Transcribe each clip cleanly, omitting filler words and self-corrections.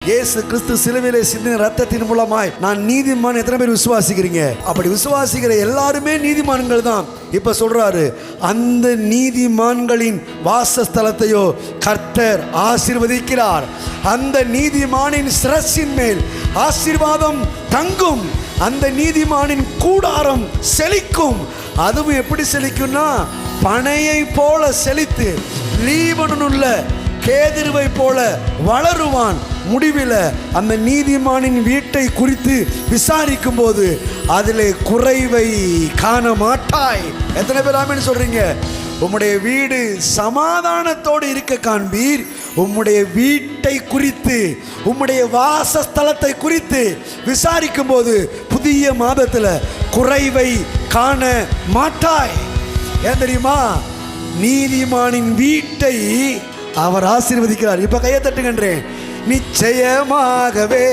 இயேசு கிறிஸ்து சிலுவையிலே சிந்தின ரத்தத்தின் மூலமாய் நான் நீதிமான். எத்தனை பேர் விசுவாசிக்கிறீங்க? அப்படி விசுவாசிக்கிற எல்லாருமே நீதிமான்கள் தான். இப்ப சொல்றாரு, அந்த நீதிமான்களின் வாசஸ்தலத்தையோ கர்த்தர் ஆசீர்வதிக்கிறார். அந்த நீதிமானின் சிரசின் மேல் ஆசீர்வாதம் தங்கும். அந்த நீதிமானின் கூடாரம் செழிக்கும். அதுவும் எப்படி செழிக்கும்னா, பனையை போல செழித்து லீபனோனுள்ள கேதுருவை போல வளருவான். முடிவில் அந்த நீதிமானின் வீட்டை குறித்து விசாரிக்கும் போது அதிலே குறைவை காண மாட்டாய். எத்தனை பேர் ஆமென் சொல்றீங்க? உம்முடைய வீடு சமாதானத்தோடு இருக்க காண்பீர். உம்முடைய வீட்டை குறித்து, உம்முடைய வாசஸ்தலத்தை குறித்து விசாரிக்கும் போது புதிய மாதத்தில் குறைவை காண மாட்டாய். ஏன் தெரியுமா? நீதிமானின் வீட்டை அவர் ஆசீர்வதிக்கிறார். இப்ப கையை தட்டுகின்றேன். நிச்சயமாகவே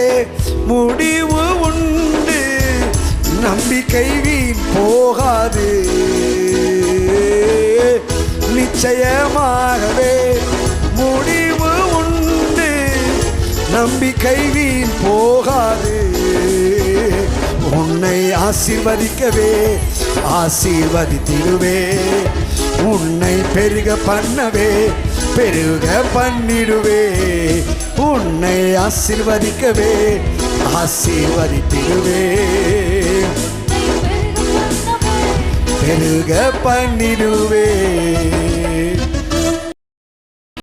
முடிவு உண்டு, நம்பிக்கை வீண் போகாது. நிச்சயமாகவே முடிவு உண்டு, நம்பிக்கை வீண் போகாது. உன்னை ஆசீர்வதிக்கவே ஆசீர்வதித்திடுவே, உன்னை பெருக பண்ணவே பெருக பண்ணிடுவே. உன்னை ஆசீர்வதிக்கவே ஆசீர்வதித்திடுவே, பெருக பண்ணிடுவே.